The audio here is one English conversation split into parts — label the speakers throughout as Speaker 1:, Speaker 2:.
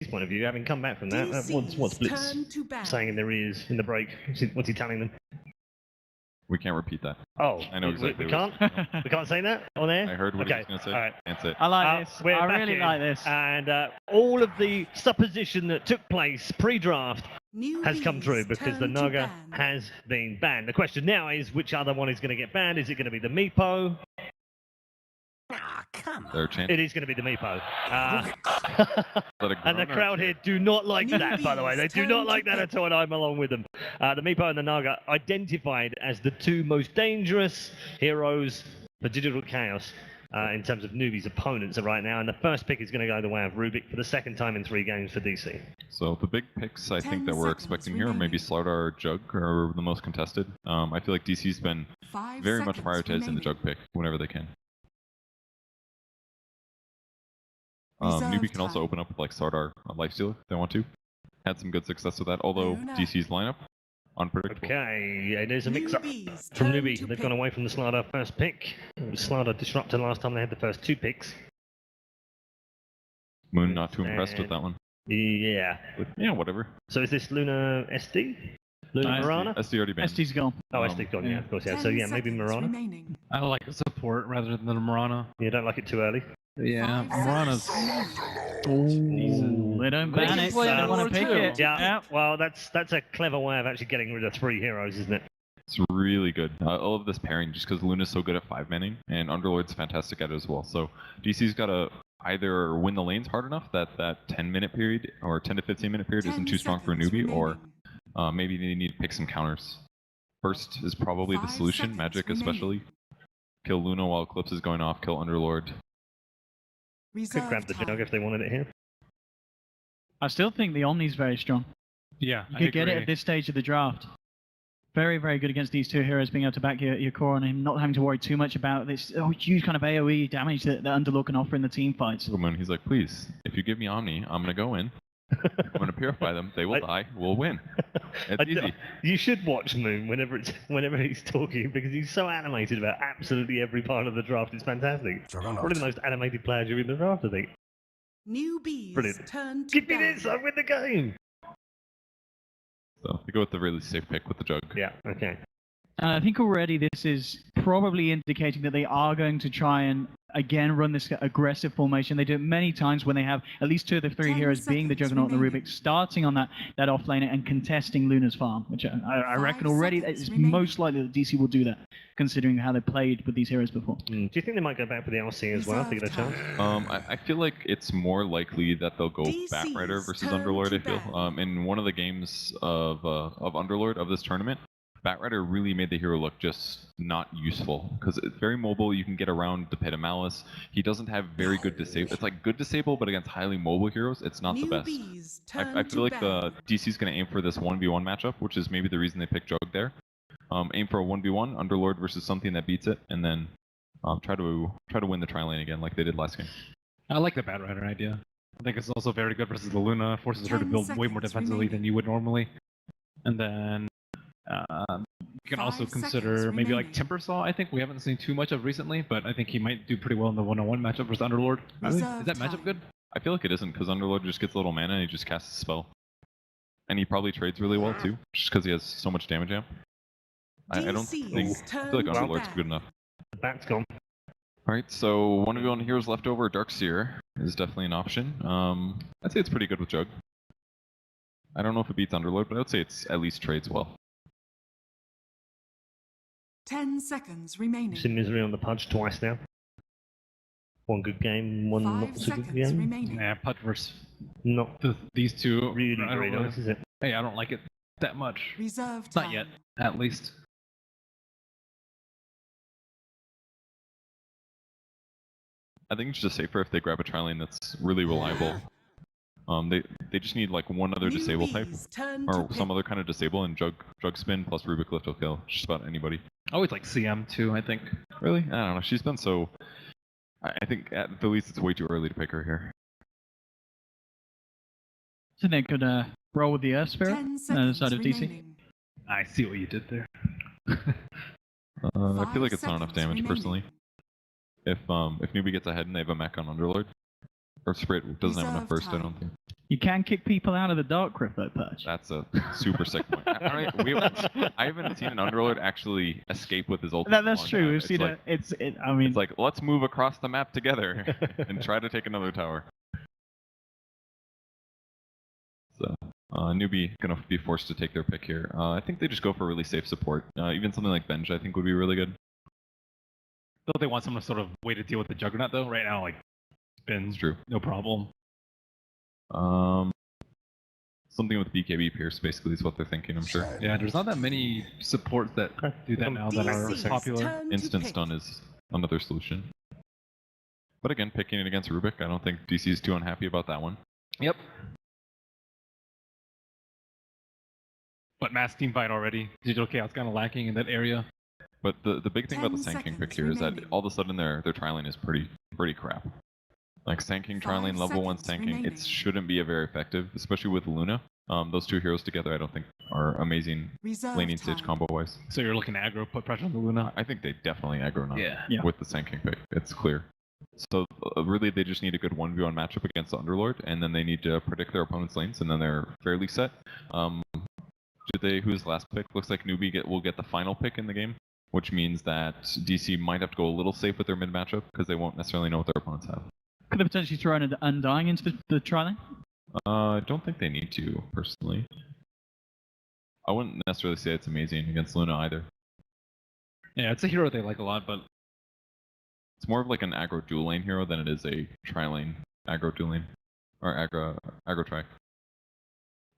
Speaker 1: point of view, having come back from that, what's Blitz saying in their ears in the break? What's he telling them?
Speaker 2: We can't repeat that.
Speaker 1: Oh,
Speaker 2: I know exactly.
Speaker 1: We can't. We can't say that on air.
Speaker 2: I heard what he was going to say.
Speaker 1: All right.
Speaker 2: That's it.
Speaker 3: I like this. I really like this.
Speaker 1: And all of the supposition that took place pre-draft has come true because the Naga has been banned. The question now is which other one is going to get banned? Is it going to be the Meepo?
Speaker 4: Come on.
Speaker 1: It is going to be the Meepo. And the crowd here do not like that, by the way. They do not like that at all, and I'm along with them. The Meepo and the Naga identified as the two most dangerous heroes for Digital Chaos in terms of newbies' opponents right now. And the first pick is going to go the way of Rubik for the second time in 3 games for DC.
Speaker 2: So the big picks I think that we're expecting here, maybe Slardar or Jug are the most contested. I feel like DC's been very much prioritizing the Jug pick whenever they can. NEWBIE can also open up with like Slardar Lifestealer if they want to. Had some good success with that, although DC's lineup, unpredictable.
Speaker 1: Okay, it is a mix-up from NEWBIE. They've gone away from the Slardar first pick. It was Slardar disrupted last time they had the first 2 picks.
Speaker 2: Moon not too impressed with that one.
Speaker 1: Yeah.
Speaker 2: Yeah, whatever.
Speaker 1: So is this Luna SD? Luna Mirana?
Speaker 2: SD already banned.
Speaker 3: SD's gone.
Speaker 1: Oh, SD's gone, yeah, of course, yeah. So yeah, maybe Mirana.
Speaker 5: I like a support rather than a Mirana.
Speaker 1: You don't like it too early?
Speaker 5: Yeah, Mirana's...
Speaker 3: They don't ban it, so they want to pick it.
Speaker 1: Yeah, well, that's a clever way of actually getting rid of 3 heroes, isn't it?
Speaker 2: It's really good. I love this pairing just because Luna's so good at 5-manning, and Underlord's fantastic at it as well. So DC's got to either win the lanes hard enough that that 10-minute period or 10 to 15-minute period isn't too strong for a NEWBIE, or maybe they need to pick some counters. First is probably the solution, Magic especially. Kill Luna while Eclipse is going off, kill Underlord.
Speaker 1: Could grab the Jug if they wanted it here.
Speaker 3: I still think the Omni's very strong.
Speaker 5: Yeah,
Speaker 3: you could get it at this stage of the draft. Very, very good against these 2 heroes, being able to back your core on him, not having to worry too much about this huge kind of AoE damage that Underlord can offer in the team fights.
Speaker 2: Moon, he's like, please, if you give me Omni, I'm going to go in. I'm going to purify them. They will die. We'll win. It's easy.
Speaker 1: You should watch Moon whenever he's talking because he's so animated about absolutely every part of the draft. It's fantastic. Probably the most animated player during the draft, I think.
Speaker 4: Brilliant. Turn to
Speaker 1: Give me this! I win the game!
Speaker 2: So they go with the really safe pick with the Jug.
Speaker 1: Yeah, okay.
Speaker 3: I think already this is probably indicating that they are going to try and again run this aggressive formation. They do it many times when they have at least 2 of the 3 heroes being the Juggernaut and the Rubik, starting on that off lane and contesting Luna's farm, which I reckon already it's most likely that DC will do that, considering how they played with these heroes before.
Speaker 1: Do you think they might go back for the LC as well to get a chance?
Speaker 2: I feel like it's more likely that they'll go Batrider versus Underlord, I feel. In one of the games of Underlord of this tournament, Batrider really made the hero look just not useful because it's very mobile. You can get around the Pit of Malice. He doesn't have very good disable. It's like good disable, but against highly mobile heroes, it's not the best. I feel like the DC's going to aim for this 1v1 matchup, which is maybe the reason they picked Jug there. Aim for a 1v1 Underlord versus something that beats it, and then try to win the tri lane again like they did last game.
Speaker 5: I like the Batrider idea. I think it's also very good versus the Luna. Forces her to build way more defensively than you would normally, and then. You can also consider maybe like Timbersaw. I think we haven't seen too much of recently, but I think he might do pretty well in the 1-on-1 matchup versus Underlord. Is that matchup good?
Speaker 2: I feel like it isn't because Underlord just gets a little mana and he just casts a spell. And he probably trades really well too, just because he has so much damage amp. I don't think... I feel like Underlord's good enough.
Speaker 1: The bat's gone.
Speaker 2: Alright, so 1v1 heroes left over. Darkseer is definitely an option. I'd say it's pretty good with Jug. I don't know if it beats Underlord, but I would say it's at least trades well.
Speaker 4: 10 seconds remaining.
Speaker 1: Seen Misery on the Pudge twice now. One good game, one not so good game.
Speaker 4: Remaining.
Speaker 5: Yeah, Pudge versus
Speaker 1: not
Speaker 5: these 2.
Speaker 1: Really great, is it?
Speaker 5: Hey, I don't like it that much.
Speaker 4: Reserve
Speaker 5: time. Not yet, at least.
Speaker 2: I think it's just safer if they grab a tri lane that's really reliable. They just need like one other disable type, or some other kind of disable, and Jug spin plus Rubik lift will kill just about anybody.
Speaker 5: I always like CM too, I think.
Speaker 2: Really? I don't know. She's been so... I think at the least it's way too early to pick her here.
Speaker 3: So they could roll with the Earth Spirit on the side of DC.
Speaker 5: I see what you did there.
Speaker 2: I feel like it's not enough damage personally. If NEWBIE gets ahead and they have a mech on Underlord, Earth Spirit doesn't have enough burst, I don't think.
Speaker 3: You can kick people out of the Dark Crypt, though, Perch.
Speaker 2: That's a super sick point. I haven't seen an Underlord actually escape with his ultimate.
Speaker 3: That's true. We've seen
Speaker 2: like,
Speaker 3: it. I mean,
Speaker 2: it's like, let's move across the map together and try to take another tower. So, NEWBIE gonna be forced to take their pick here. I think they just go for really safe support. Even something like Benj, I think, would be really good.
Speaker 5: Don't they want some sort of way to deal with the Juggernaut, though? Right now, like, spins,
Speaker 2: True.
Speaker 5: no problem.
Speaker 2: Something with BKB Pierce basically is what they're thinking, I'm sure.
Speaker 5: Yeah, there's not that many supports that do that now that are popular.
Speaker 2: Instant stun is another solution. But again, picking it against Rubik, I don't think DC is too unhappy about that one.
Speaker 5: Yep. But mass team fight already. Digital Chaos kind of lacking in that area.
Speaker 2: But the big thing about the Sand King pick here is that all of a sudden their trialing is pretty crap. Like Sand King trialing, level 1 Sand King, it shouldn't be a very effective, especially with Luna. Those two heroes together I don't think are amazing laning stage combo wise.
Speaker 5: So you're looking to aggro, put pressure on the Luna?
Speaker 2: I think they definitely aggro now
Speaker 3: Yeah.
Speaker 2: with the Sand King pick. It's clear. So really they just need a good 1v1 matchup against the Underlord, and then they need to predict their opponent's lanes, and then they're fairly set. Who's last pick? Looks like NEWBIE will get the final pick in the game, which means that DC might have to go a little safe with their mid matchup because they won't necessarily know what their opponents have.
Speaker 3: Could have potentially thrown an Undying into the trialing.
Speaker 2: I don't think they need to, personally. I wouldn't necessarily say it's amazing against Luna either.
Speaker 5: Yeah, it's a hero they like a lot, but
Speaker 2: it's more of like an aggro dual lane hero than it is a tri-lane aggro dual lane. Or aggro tri.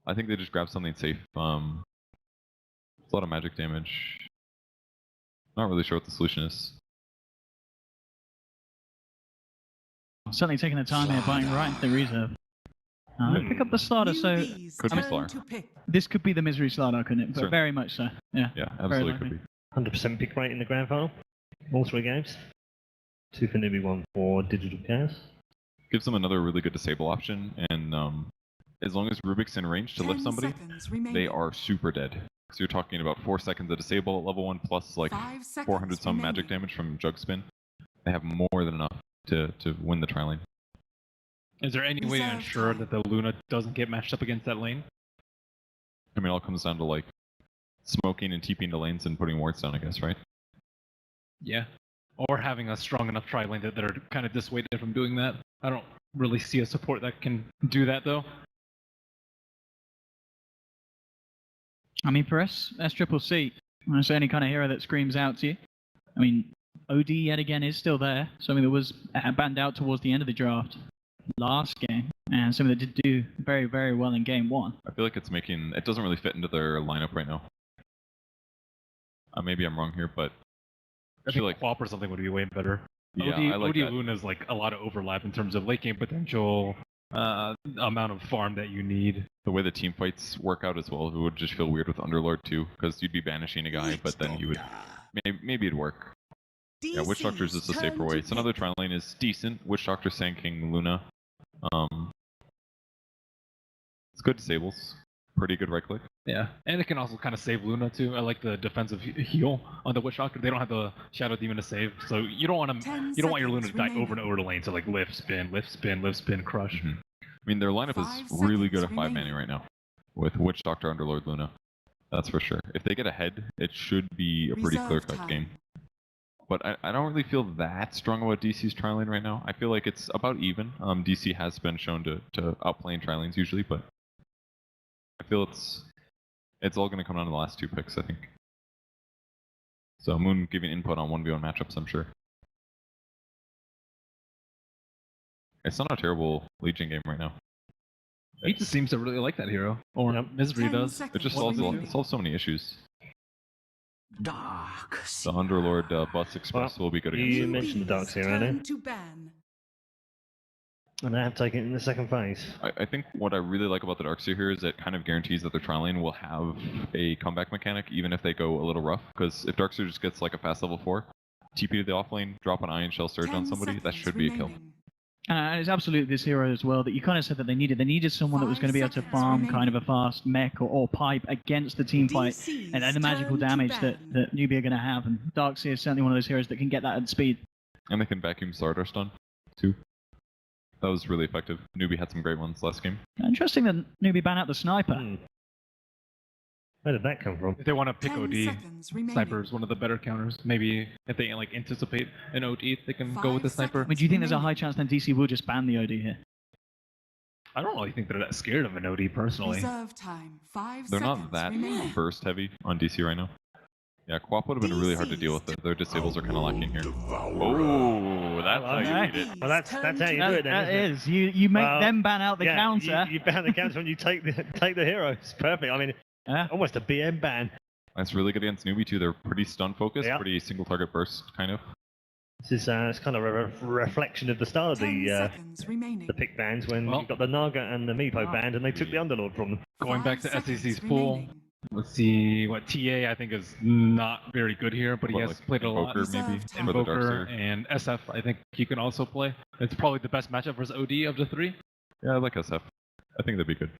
Speaker 2: I think they just grab something safe. It's a lot of magic damage. Not really sure what the solution is.
Speaker 3: Certainly taking the time here, buying right into the reserve. Pick up the starter, so
Speaker 2: could be Slar.
Speaker 3: This could be the misery starter, couldn't it? But very much so. Yeah.
Speaker 2: Yeah, absolutely could be.
Speaker 1: 100% pick rate in the grand final. All 3 games. 2 for NEWBIE, 1 for Digital Chaos.
Speaker 2: Gives them another really good disable option, and as long as Rubik's in range to lift somebody, they are super dead. So you're talking about 4 seconds of disable at level 1 plus like 400 some magic damage from Jug Spin. They have more than enough to win the tri-lane.
Speaker 5: Is there any way to ensure that the Luna doesn't get matched up against that lane?
Speaker 2: I mean, it all comes down to like smoking and TPing to lanes and putting wards down, I guess, right?
Speaker 5: Yeah. Or having a strong enough tri-lane that they're kind of dissuaded from doing that. I don't really see a support that can do that, though.
Speaker 3: I mean, for SCCC, it's any kind of hero that screams out to you. I mean, OD yet again is still there. Something that was banned out towards the end of the draft last game, and something that did do very, very well in game 1.
Speaker 2: I feel like it doesn't really fit into their lineup right now. Maybe I'm wrong here, but
Speaker 5: I feel like Quap or something would be way better.
Speaker 2: Yeah, I like
Speaker 5: OD
Speaker 2: that.
Speaker 5: Luna is like a lot of overlap in terms of late game potential, amount of farm that you need.
Speaker 2: The way the team fights work out as well, it would just feel weird with Underlord too, because you'd be banishing a guy, but then you would maybe it'd work. Yeah, Witch Doctor's is the safer way. So another tri lane is decent. Witch Doctor, Sand King, Luna. It's good disables. Pretty good right click.
Speaker 5: Yeah, and it can also kind of save Luna too. I like the defensive heal on the Witch Doctor. They don't have the Shadow Demon to save, so you don't want your Luna to die over and over the lane to like lift, spin, crush.
Speaker 2: Mm-hmm. I mean, their lineup is really good at 5 mana right now, with Witch Doctor, Underlord, Luna. That's for sure. If they get ahead, it should be a pretty clear-cut game. But I don't really feel that strong about DC's tri-lane right now. I feel like it's about even. DC has been shown to outplay in tri-lanes usually, but I feel it's all going to come down to the last 2 picks, I think. So Moon giving input on 1v1 matchups, I'm sure. It's not a terrible Legion game right now.
Speaker 5: He just seems to really like that hero. Or Misery does.
Speaker 2: It just solves so many issues.
Speaker 6: Dark.
Speaker 2: The Underlord Bus Express will be good against
Speaker 1: You mentioned the Dark Seer earlier. And I have taken it in the second phase.
Speaker 2: I think what I really like about the Darkseer here is it kind of guarantees that their tri-lane will have a comeback mechanic, even if they go a little rough. Because if Darkseer just gets like a fast level 4, TP to the offlane, drop an Iron Shell Surge on somebody, that should be a kill.
Speaker 3: And it's absolutely this hero as well that you kind of said that they needed. They needed someone that was going to be able to farm kind of a fast mech or pipe against the team fight and the magical damage that NEWBIE are going to have. And Darkseer is certainly one of those heroes that can get that at speed.
Speaker 2: And they can vacuum Stardust on, too. That was really effective. NEWBIE had some great ones last game.
Speaker 3: Interesting that NEWBIE ban out the sniper.
Speaker 1: Where did that come from?
Speaker 5: If they want to pick
Speaker 4: 10
Speaker 5: OD,
Speaker 4: seconds remaining.
Speaker 5: sniper is one of the better counters. Maybe if they like anticipate an OD, they can go with the
Speaker 4: 5
Speaker 5: sniper.
Speaker 3: I mean, do you think there's a high chance then DC will just ban the OD here?
Speaker 5: I don't really think they're that scared of an OD personally.
Speaker 4: Reserve time. 5
Speaker 2: They're
Speaker 4: seconds
Speaker 2: not that
Speaker 4: remaining.
Speaker 2: burst heavy on DC right now. Yeah, Quap would have been really hard to deal with. Their disables are kind of lacking here. Oh, that's how you beat it.
Speaker 1: Well, that's how you do it then.
Speaker 3: That
Speaker 1: isn't it?
Speaker 3: is. You make
Speaker 1: Well,
Speaker 3: them ban out the
Speaker 1: yeah,
Speaker 3: counter.
Speaker 1: You ban the counter when you take the heroes. Perfect. I mean, almost a BM ban.
Speaker 2: That's really good against NEWBIE too. They're pretty stun focused,
Speaker 1: Yeah.
Speaker 2: pretty single target burst kind of.
Speaker 1: This is it's kind of a reflection of the start of
Speaker 4: 10 seconds remaining.
Speaker 1: the pick bans when you've got the Naga and the Meepo banned and they took the Underlord from them.
Speaker 5: Going back to
Speaker 4: 5
Speaker 5: SEC's
Speaker 4: seconds
Speaker 5: pool,
Speaker 4: remaining.
Speaker 5: let's see what TA I think is not very good here, but he
Speaker 2: What,
Speaker 5: has
Speaker 2: like
Speaker 5: played a lot.
Speaker 2: Invoker maybe
Speaker 4: Reserve time.
Speaker 2: for the
Speaker 5: Invoker
Speaker 2: Darkseer.
Speaker 5: and SF, I think he can also play. It's probably the best matchup versus OD of the three,
Speaker 2: Yeah, I like SF. I think that'd be good.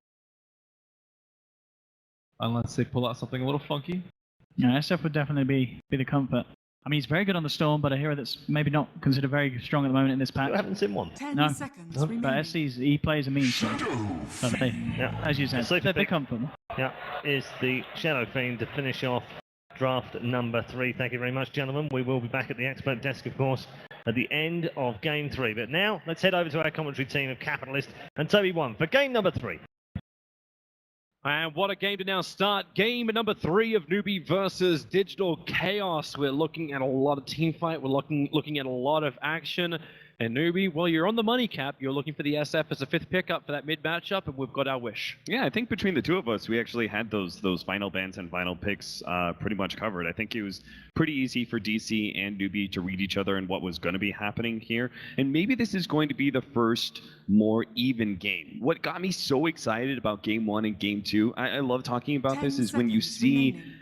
Speaker 5: unless they pull out something a little funky.
Speaker 3: Yeah, SF would definitely be the comfort. I mean, he's very good on the Storm, but a hero that's maybe not considered very strong at the moment in this
Speaker 1: I
Speaker 3: patch.
Speaker 1: haven't seen one.
Speaker 4: 10
Speaker 3: No.
Speaker 4: seconds
Speaker 3: But
Speaker 4: remaining.
Speaker 3: SC's, he plays a mean Storm. So
Speaker 1: Yeah.
Speaker 3: as you said,
Speaker 1: Safe
Speaker 3: they're
Speaker 1: pick.
Speaker 3: comfort.
Speaker 1: Yeah, is the Shadow Fiend to finish off draft number 3. Thank you very much, gentlemen. We will be back at the expert desk, of course, at the end of game 3. But now, let's head over to our commentary team of Capitalist and Toby 1 for game number 3.
Speaker 6: And what a game to now start. Game number 3 of NEWBIE versus Digital Chaos. We're looking at a lot of team fight. We're looking at a lot of action. And NEWBIE, well, you're on the money cap. You're looking for the SF as a 5th pickup for that mid matchup, and we've got our wish.
Speaker 7: Yeah, I think between the two of us, we actually had those final bans and final picks pretty much covered. I think it was pretty easy for DC and NEWBIE to read each other and what was going to be happening here. And maybe this is going to be the first more even game. What got me so excited about game 1 and game 2, I love talking about
Speaker 4: 10
Speaker 7: this, is when you
Speaker 4: seconds
Speaker 7: see,
Speaker 4: remaining.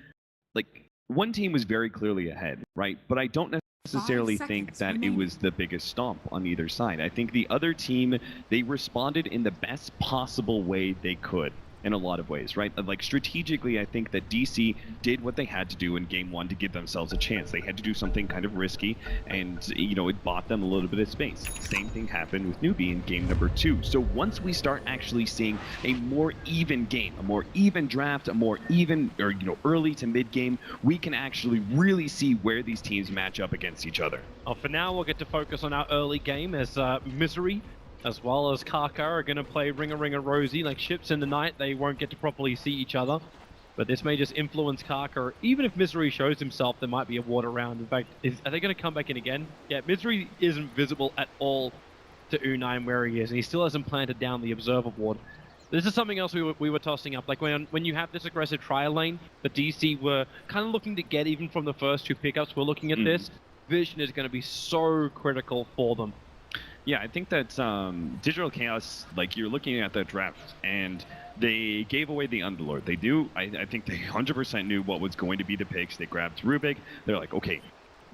Speaker 7: like, one team was very clearly ahead, right? But I don't necessarily
Speaker 4: 5
Speaker 7: think
Speaker 4: seconds
Speaker 7: that it
Speaker 4: remaining.
Speaker 7: was the biggest stomp on either side. I think the other team, they responded in the best possible way they could in a lot of ways, right? Like strategically, I think that DC did what they had to do in game 1 to give themselves a chance. They had to do something kind of risky, and you know, it bought them a little bit of space. Same thing happened with NEWBIE in game number 2. So once we start actually seeing a more even game, a more even draft, a more even, or you know, early to mid game, we can actually really see where these teams match up against each other.
Speaker 6: For now, we'll get to focus on our early game as Misery as well as Kaka are going to play Ringer Ringer Rosie. Like ships in the night, they won't get to properly see each other. But this may just influence Kaka. Even if Misery shows himself, there might be a ward around. In fact, are they going to come back in again? Yeah, Misery isn't visible at all to U9 where he is, and he still hasn't planted down the Observer ward. This is something else we were tossing up. Like when you have this aggressive trial lane, the DC were kind of looking to get even from the first 2 pickups. We're looking at this. Vision is going to be so critical for them.
Speaker 7: Yeah, I think that Digital Chaos, like you're looking at that draft, and they gave away the Underlord. They do, I think they 100% knew what was going to be the picks. They grabbed Rubik. They're like, okay,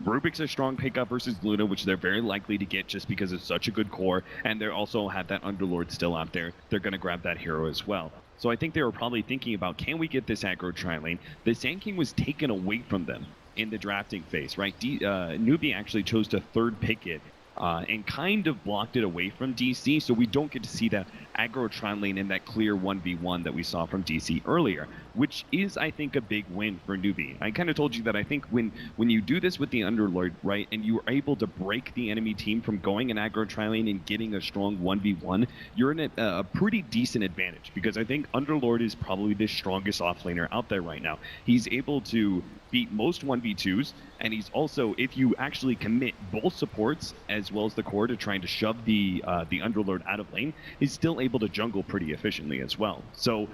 Speaker 7: Rubik's a strong pickup versus Luna, which they're very likely to get just because it's such a good core, and they also have that Underlord still out there. They're going to grab that hero as well. So I think they were probably thinking about, can we get this aggro tri-lane? The Sand King was taken away from them in the drafting phase, right? NEWBIE actually chose to 3rd pick it. And kind of blocked it away from DC, so we don't get to see that aggro Tron lane and that clear 1v1 that we saw from DC earlier, which is, I think, a big win for NEWBIE. I kind of told you that I think when you do this with the Underlord, right, and you are able to break the enemy team from going an aggro Tron lane and getting a strong 1v1, you're in a pretty decent advantage, because I think Underlord is probably the strongest offlaner out there right now. He's able to beat most 1v2s, and he's also, if you actually commit both supports as well as the core to trying to shove the Underlord out of lane, he's still able to jungle pretty efficiently as well. So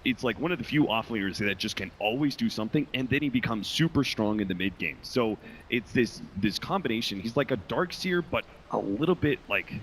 Speaker 7: it's like one of the few offlaners that just can always do something, and then he becomes super strong in the mid game. So it's this combination. He's like a Darkseer, but a little bit like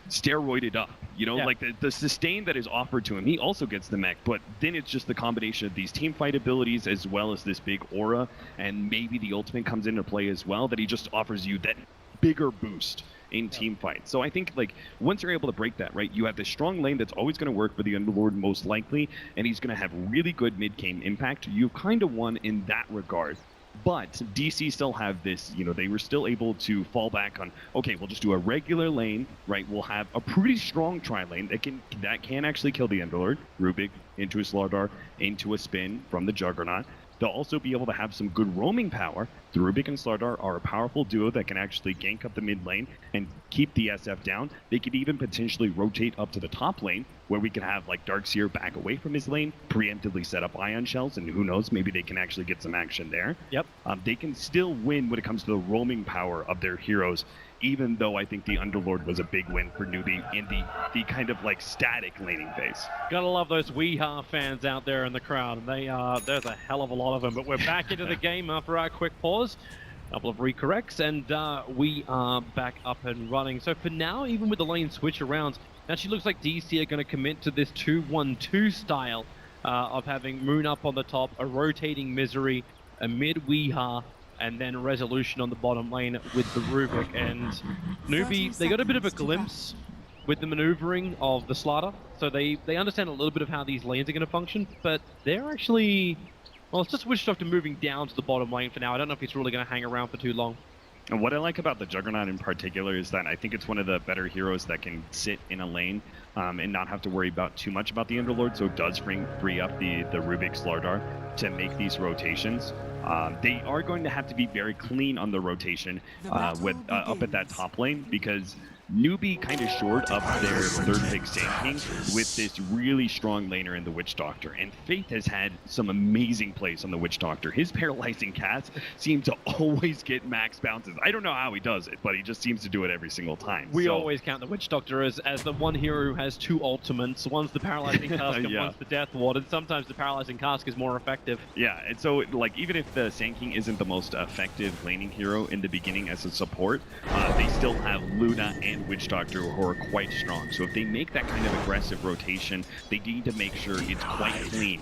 Speaker 7: steroided up, you know, like the sustain that is offered to him. He also gets the mech, but then it's just the combination of these team fight abilities as well as this big aura, and maybe the ultimate comes into play as well, that he just offers you that bigger boost in team fight. So I think, like, once you're able to break that, right, you have this strong lane that's always going to work for the Underlord most likely, and he's going to have really good mid-game impact. You've kind of won in that regard. But DC still have this, you know, they were still able to fall back on, okay, we'll just do a regular lane, right? We'll have a pretty strong tri-lane that can actually kill the Underlord. Rubik into a Slardar, into a spin from the Juggernaut. They'll also be able to have some good roaming power. The Rubik and Slardar are a powerful duo that can actually gank up the mid lane and keep the SF down. They could even potentially rotate up to the top lane, where we could have like Darkseer back away from his lane, preemptively set up ion shells, and who knows, maybe they can actually get some action there.
Speaker 6: Yep.
Speaker 7: They can still win when it comes to the roaming power of their heroes, even though I think the Underlord was a big win for NEWBIE in the kind of like static laning phase.
Speaker 6: Gotta love those Weeha fans out there in the crowd. And there's a hell of a lot of them. But we're back into the game after our quick pause. Couple of recorrects, and we are back up and running. So for now, even with the lane switch around, it actually looks like DC are going to commit to this 2-1-2 style of having Moon up on the top, a rotating Misery, a mid Weeha, and then Resolution on the bottom lane with the Rubik. And NEWBIE, they got a bit of a glimpse with the maneuvering of the Slardar, so they understand a little bit of how these lanes are going to function, but they're actually... Well, it's just switched off to moving down to the bottom lane for now. I don't know if it's really going to hang around for too long.
Speaker 7: And what I like about the Juggernaut in particular is that I think it's one of the better heroes that can sit in a lane and not have to worry about too much about the Underlord, so it does free up the Rubik Slardar to make these rotations. They are going to have to be very clean on the rotation with up at that top lane, because NEWBIE kind of shored up their third pick Sand King with this really strong laner in the Witch Doctor, and Faith has had some amazing plays on the Witch Doctor. His paralyzing cats seem to always get max bounces. I don't know how he does it, but he just seems to do it every single time.
Speaker 6: We always count the Witch Doctor as the one hero who has two ultimates. One's the paralyzing cask and one's the Death Ward, and sometimes the paralyzing cask is more effective.
Speaker 7: Yeah, and so like even if the Sand King isn't the most effective laning hero in the beginning as a support, they still have Luna and Witch Doctor who are quite strong. So if they make that kind of aggressive rotation, they need to make sure it's quite clean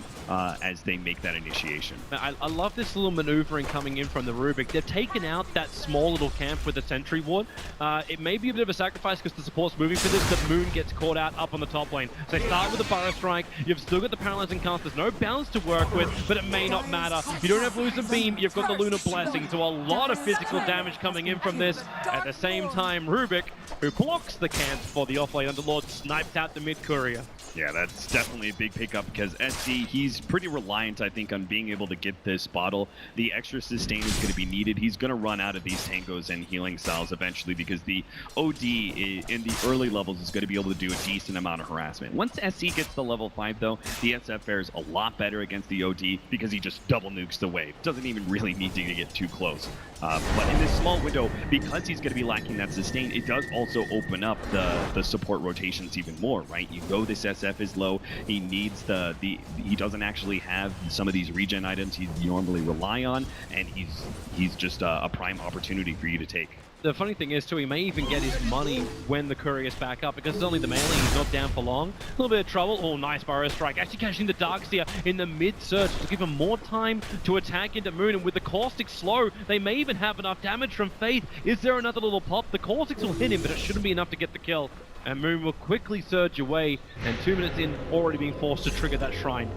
Speaker 7: as they make that initiation.
Speaker 6: Now, I love this little maneuvering coming in from the Rubik. They've taken out that small little camp with the Sentry Ward. It may be a bit of a sacrifice because the support's moving for this. The Moon gets caught out up on the top lane. So they start with the Burrow Strike. You've still got the Paralyzing Cast. There's no bounce to work with, but it may not matter. You don't have Losing Beam. You've got the Lunar Blessing. So a lot of physical damage coming in from this. At the same time, Rubik, who blocks the camp for the offlane Underlord, snipes out the mid-courier.
Speaker 7: Yeah, that's definitely a big pickup because SC, he's pretty reliant, I think, on being able to get this bottle. The extra sustain is going to be needed. He's going to run out of these tangos and healing cells eventually because the OD in the early levels is going to be able to do a decent amount of harassment. Once SC gets to level 5, though, the SF fares a lot better against the OD because he just double nukes the wave. Doesn't even really need to get too close. But in this small window, because he's going to be lacking that sustain, it does also open up the support rotations even more, right? You go this SF is low. He needs he doesn't actually have some of these regen items he normally rely on, and he's just a prime opportunity for you to take.
Speaker 6: The funny thing is, too, he may even get his money when the courier's back up, because it's only the melee, he's not down for long. A little bit of trouble. Oh, nice Burrow Strike. Actually catching the Darkseer in the mid-surge to give him more time to attack into Moon, and with the Caustic slow, they may even have enough damage from Faith. Is there another little pop? The Caustics will hit him, but it shouldn't be enough to get the kill. And Moon will quickly surge away, and 2 minutes in, already being forced to trigger that shrine.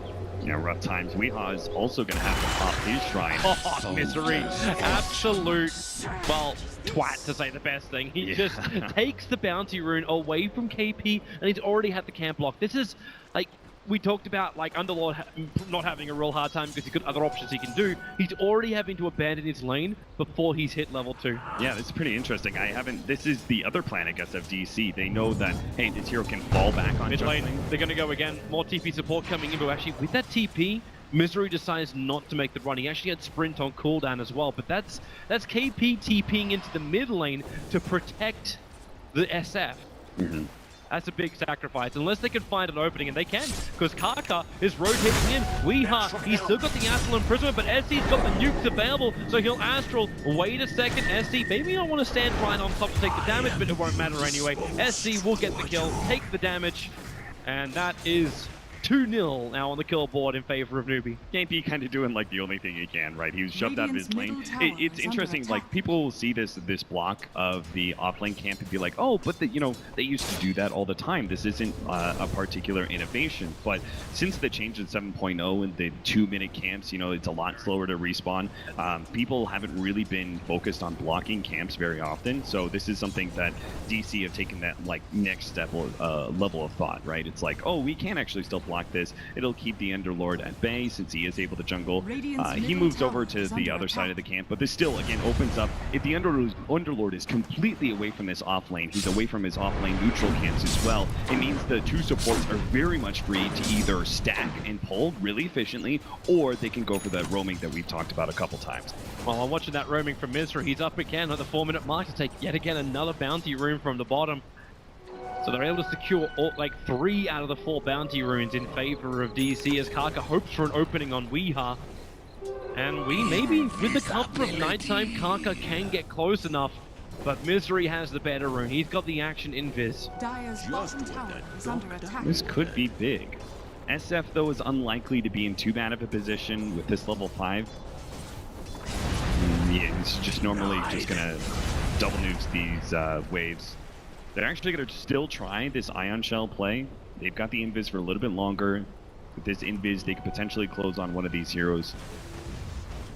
Speaker 7: Yeah, rough times. Weeha is also going to have to pop his shrine.
Speaker 6: Oh, Misery. Absolute, well, twat to say the best thing. He just takes the bounty rune away from KP, and he's already had the camp block. This is, like, we talked about, like, Underlord not having a real hard time because he's got other options he can do. He's already having to abandon his lane before he's hit level 2.
Speaker 7: Yeah, this is pretty interesting. This is the other plan, I guess, of DC. They know that, hey, this hero can fall back on
Speaker 6: mid lane. They're going to go again. More TP support coming in, but actually, with that TP, Misery decides not to make the run. He actually had Sprint on cooldown as well, but that's KP TPing into the mid lane to protect the SF.
Speaker 7: Mm-hmm.
Speaker 6: That's a big sacrifice, unless they can find an opening, and they can, because Kaka is rotating in. Weeha, he's still got the Astral Imprisonment, but SC's got the nukes available, so he'll Astral. Wait a second, SC, maybe don't want to stand right on top to take the damage, but it won't matter anyway. SC will get the kill, take the damage, and that is 2-0 now on the kill board in favor of NEWBIE.
Speaker 7: Genting kind of doing like the only thing he can, right? He was shoved out of his lane.
Speaker 4: Radiant's middle tower
Speaker 7: It's
Speaker 4: is
Speaker 7: interesting,
Speaker 4: under
Speaker 7: like
Speaker 4: attack.
Speaker 7: people will see this block of the offlane camp and be like, oh, but you know, they used to do that all the time. This isn't a particular innovation. But since the change in 7.0 and the 2-minute camps, you know, it's a lot slower to respawn. People haven't really been focused on blocking camps very often. So this is something that DC have taken that like next step level of thought, right? It's like, oh, we can actually still block this. It'll keep the Underlord at bay since he is able to jungle.
Speaker 4: Radiant's
Speaker 7: He
Speaker 4: middle
Speaker 7: moves
Speaker 4: tower
Speaker 7: over to
Speaker 4: is
Speaker 7: the
Speaker 4: under
Speaker 7: other side
Speaker 4: attack.
Speaker 7: of the camp, but this still, again, opens up. If the Underlord is completely away from this off lane, he's away from his off lane neutral camps as well. It means the two supports are very much free to either stack and pull really efficiently, or they can go for the roaming that we've talked about a couple times.
Speaker 6: Well, I'm watching that roaming from Misery. He's up again at the 4-minute mark to take yet again another bounty rune from the bottom. So they're able to secure like 3 out of the 4 bounty runes in favor of DC as Kaka hopes for an opening on Weeha. And we maybe, with the comfort of nighttime, Kaka can get close enough. But Misery has the better rune. He's got the action in Viz.
Speaker 4: Dire's bottom tower is under attack.
Speaker 7: This could be big. SF, though, is unlikely to be in too bad of a position with this level 5. Yeah, he's just normally just gonna double nukes these waves. They're actually gonna still try this Ion Shell play. They've got the invis for a little bit longer. With this invis, they could potentially close on one of these heroes.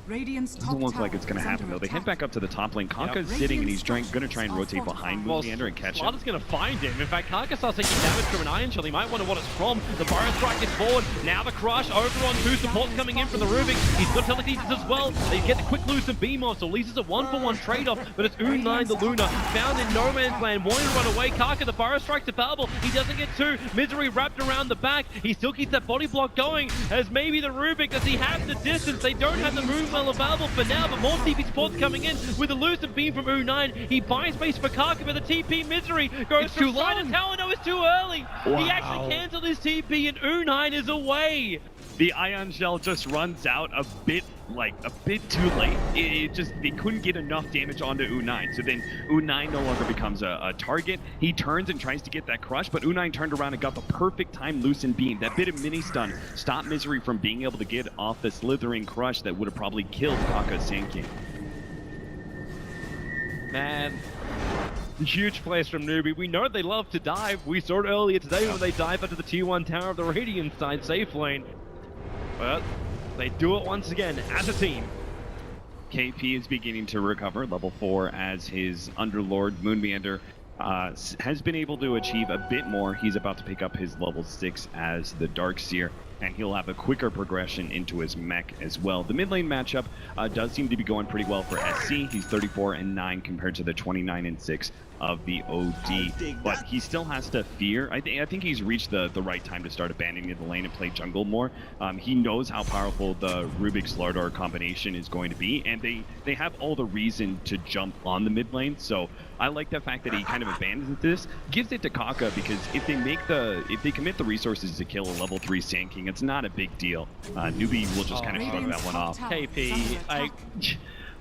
Speaker 4: Radiant's top
Speaker 7: Doesn't look
Speaker 4: tower
Speaker 7: like it's gonna
Speaker 4: is
Speaker 7: happen
Speaker 4: under
Speaker 7: though. They head
Speaker 4: attack.
Speaker 7: back up to the top lane. Kaka's
Speaker 4: Yep.
Speaker 7: sitting and he's
Speaker 4: Radiant's
Speaker 7: gonna try and
Speaker 4: structures
Speaker 7: rotate
Speaker 4: are
Speaker 7: behind
Speaker 4: fortified.
Speaker 7: Moonlander and catch him.
Speaker 6: Slaughter's going to find him. In fact, Kaka starts taking damage from an Iron Shell. He might wonder what it's from. The Burrow Strike is forward. Now the Crush over on 2 supports coming in from the Rubik. He's got telekinesis as well. They get the quick loose and beam off, so at least it's a 1-for-1 trade-off. But it's U9 the Luna, found in no man's land, wanting to run away. Kaka, the Burrow Strike to Babel. He doesn't get 2. Misery wrapped around the back. He still keeps that body block going, as maybe the Rubik, does he have the distance? They don't have the move well available for now, but more TP supports coming in with a elusive beam from U9. He buys space for Kaka, but the TP Misery goes
Speaker 3: too
Speaker 6: from side
Speaker 3: long.
Speaker 6: to tower. No, it's too early. He
Speaker 7: Wow.
Speaker 6: actually cancelled his TP, and U9 is away.
Speaker 7: The Ion Shell just runs out a bit too late. They couldn't get enough damage onto U9. So then U9 no longer becomes a target. He turns and tries to get that crush, but U9 turned around and got the perfect time loosened beam. That bit of mini stun stopped Misery from being able to get off the slithering crush that would have probably killed Kaka's Sand King.
Speaker 6: Man, huge plays from NEWBIE. We know they love to dive. We saw it earlier today when they dive into the tier 1 tower of the Radiant side safe lane. But they do it once again as a team.
Speaker 7: KP is beginning to recover, level 4, as his Underlord Moonmeander has been able to achieve a bit more. He's about to pick up his level 6 as the Darkseer, and he'll have a quicker progression into his mech as well. The mid lane matchup does seem to be going pretty well for SC. He's 34-9 compared to the 29-6 of the OD, but he still has to fear. I think he's reached the right time to start abandoning the lane and play jungle more. He knows how powerful the Rubik Slardar combination is going to be, and they have all the reason to jump on the mid lane. So I like the fact that he kind of abandons this, gives it to Kaka, because if they commit the resources to kill a level 3 Sand King, it's not a big deal. NEWBIE will just kind of shrug that one off.
Speaker 6: KP,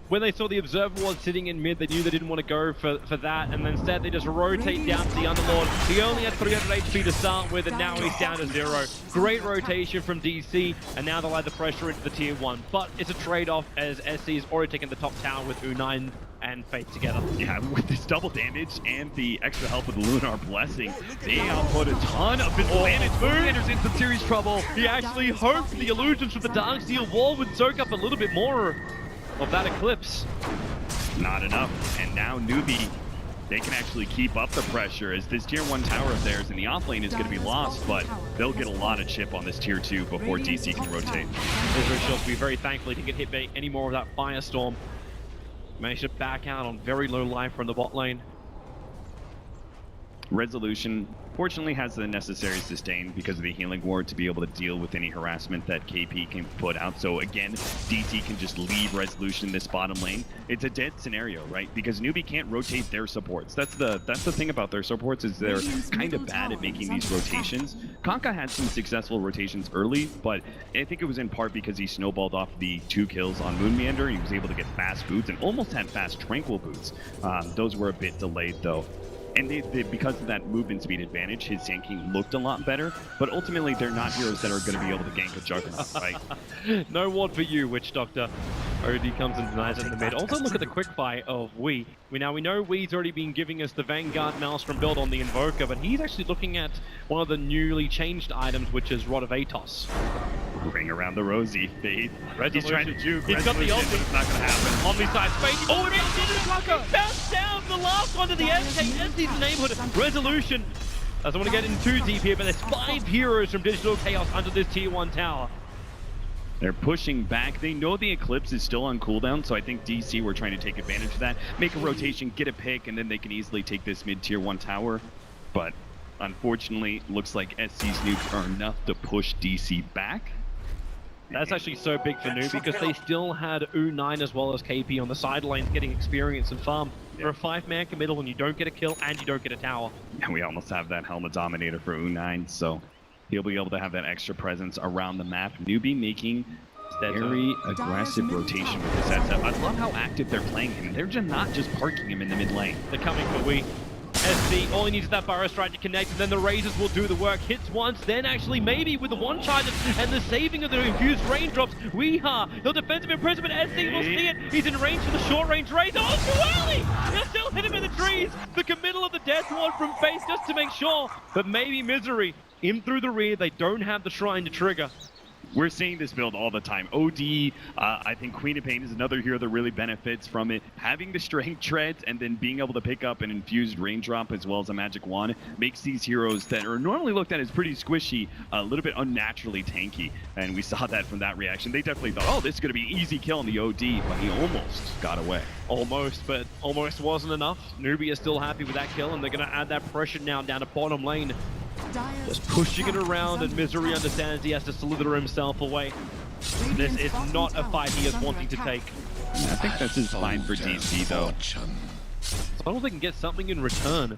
Speaker 6: when they saw the Observer was sitting in mid, they knew they didn't want to go for that, and instead they just rotate down to the Underlord. He only had 300 HP to start with, and now he's down to 0. Great rotation from DC, and now they'll add the pressure into the tier 1. But it's a trade-off, as SC's already taken the top tower with U9 and Fate together.
Speaker 7: Yeah, with this double damage and the extra help with the Lunar Blessing, they output a ton of physical damage. Moonlander's in some serious trouble.
Speaker 6: He actually hoped the illusions from the Darksteel wall would soak up a little bit more of that eclipse.
Speaker 7: Not enough, and now NEWBIE, they can actually keep up the pressure as this tier 1 tower of theirs in the offlane is going to be lost, but they'll get a lot of chip on this tier 2 before DC can rotate.
Speaker 6: Israel Shields will be very thankful he didn't get hit by any more of that Firestorm. Managed to back out on very low life from the bot lane.
Speaker 7: Resolution fortunately has the necessary sustain because of the healing ward to be able to deal with any harassment that KP can put out. So again, DC can just leave Resolution in this bottom lane. It's a dead scenario, right? Because NEWBIE can't rotate their supports. That's the thing about their supports, is they're kind of bad at making these rotations. Kaka had some successful rotations early, but I think it was in part because he snowballed off the 2 kills on Moonmeander. He was able to get fast boots and almost had fast Tranquil boots. Those were a bit delayed though. And because of that movement speed advantage, his Sand King looked a lot better, but ultimately they're not heroes that are going to be able to gank a Juggernaut, right?
Speaker 6: No ward for you, Witch Doctor. OD comes and denies it in the mid. Also look at the quick fire of Wee. We know Wee's already been giving us the Vanguard Maelstrom build on the Invoker, but he's actually looking at one of the newly changed items, which is Rod of Atos.
Speaker 7: Ring around the rosy. He's trying to juke.
Speaker 6: He's got the ultimate.
Speaker 7: It's not going to happen.
Speaker 6: Omni side space. Oh, it bounced down the last one to the SK. SD's neighborhood. Resolution. Doesn't want to get in too deep here, but there's 5 heroes from Digital Chaos under this tier 1 tower.
Speaker 7: They're pushing back. They know the Eclipse is still on cooldown, so I think DC were trying to take advantage of that. Make a rotation, get a pick, and then they can easily take this mid-tier 1 tower. But unfortunately, looks like SC's nukes are enough to push DC back.
Speaker 6: That's actually so big for NEWBIE because they still had U9 as well as KP on the sidelines getting experience and farm. You're a 5-man committal when you don't get a kill and you don't get a tower.
Speaker 7: And we almost have that Helmet Dominator for U9, so he'll be able to have that extra presence around the map. NEWBIE making very aggressive rotation with this setup. I love how active they're playing him. They're just not just parking him in the mid lane.
Speaker 6: They're coming for Wee. SC, all he needs is that Burrow Strike to connect, and then the Razors will do the work. Hits once, then actually maybe with the one charge and the saving of the infused raindrops. Weeha, he'll defensive imprisonment. SC will see it. He's in range for the short range Razor. Oh, too early! They'll still hit him in the trees. The committal of the Death Ward from face just to make sure. But maybe Misery in through the rear. They don't have the shrine to trigger.
Speaker 7: We're seeing this build all the time. OD, I think Queen of Pain is another hero that really benefits from it. Having the strength treads and then being able to pick up an infused raindrop as well as a magic wand makes these heroes that are normally looked at as pretty squishy a little bit unnaturally tanky. And we saw that from that reaction. They definitely thought, oh, this is going to be an easy kill on the OD, but he almost got away.
Speaker 6: Almost, but almost wasn't enough. NEWBIE is still happy with that kill, and they're going to add that pressure now down to bottom lane. Just pushing it around, and Misery understands he has to slither himself away. This is not a fight he is wanting to take.
Speaker 7: I think this is fine for DC, though.
Speaker 6: I don't think they can get something in return.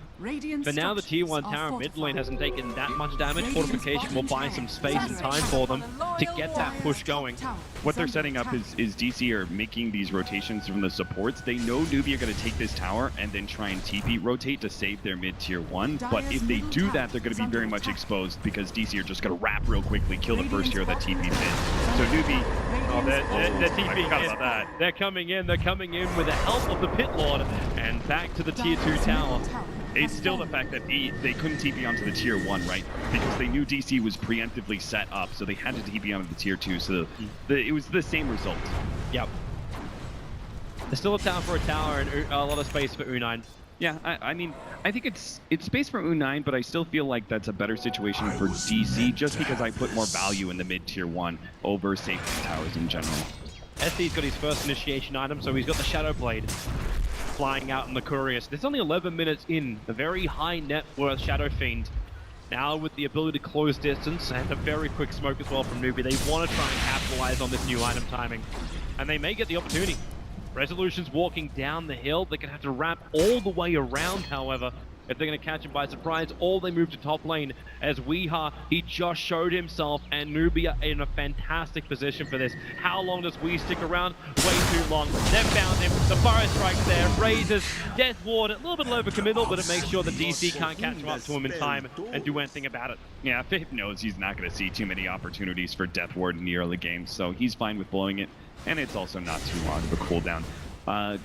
Speaker 6: For now, the tier 1 tower mid lane hasn't taken that much damage. Fortification will buy some space and time for them to get that push going.
Speaker 7: What they're setting up is DC are making these rotations from the supports. They know NEWBIE are going to take this tower and then try and TP rotate to save their mid tier 1. But if they do that, they're going to be very much exposed because DC are just going to wrap real quickly, kill the first hero that TP'd in. So NEWBIE,
Speaker 6: they're TPing in. They're coming in with the help of the Pit Lord and back to the tier 2 tower.
Speaker 7: It's still the fact that they couldn't TP onto the tier 1, right? Because they knew DC was preemptively set up, so they had to TP onto the tier 2, so it was the same result.
Speaker 6: Yep. There's still a tower for a tower and a lot of space for U9.
Speaker 7: Yeah, I mean, I think it's space for U9, but I still feel like that's a better situation for DC just because I put more value in the mid tier 1 over safety towers in general.
Speaker 6: SD's got his first initiation item, so he's got the Shadow Blade flying out in the Curious. There's only 11 minutes in, a very high net worth Shadow Fiend. Now with the ability to close distance and a very quick smoke as well from NEWBIE, they want to try and capitalize on this new item timing. And they may get the opportunity. Resolution's walking down the hill. They're going to have to wrap all the way around, however, if they're going to catch him by surprise. All they move to top lane as Weeha, he just showed himself, and NEWBIE are in a fantastic position for this. How long does Wee stick around? Way too long. They've found him. The Burrow Strike's there. Razors, Death Ward, a little bit overcommittal, but it makes sure that DC can't catch him up to him in time and do anything about it.
Speaker 7: Yeah, Faith knows he's not going to see too many opportunities for Death Ward in the early game, so he's fine with blowing it, and it's also not too long of a cooldown.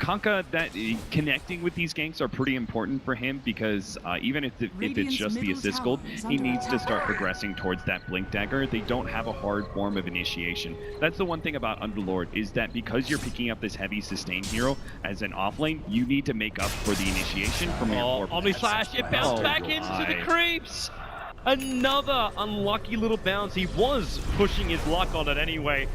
Speaker 7: Kanka, connecting with these ganks are pretty important for him because even if it's just the assist gold, he needs to start progressing towards that Blink Dagger. They don't have a hard form of initiation. That's the one thing about Underlord, is that because you're picking up this heavy sustain hero as an offlane, you need to make up for the initiation from your
Speaker 6: Omni Slash, it bounced back into the creeps! Another unlucky little bounce. He was pushing his luck on it anyway.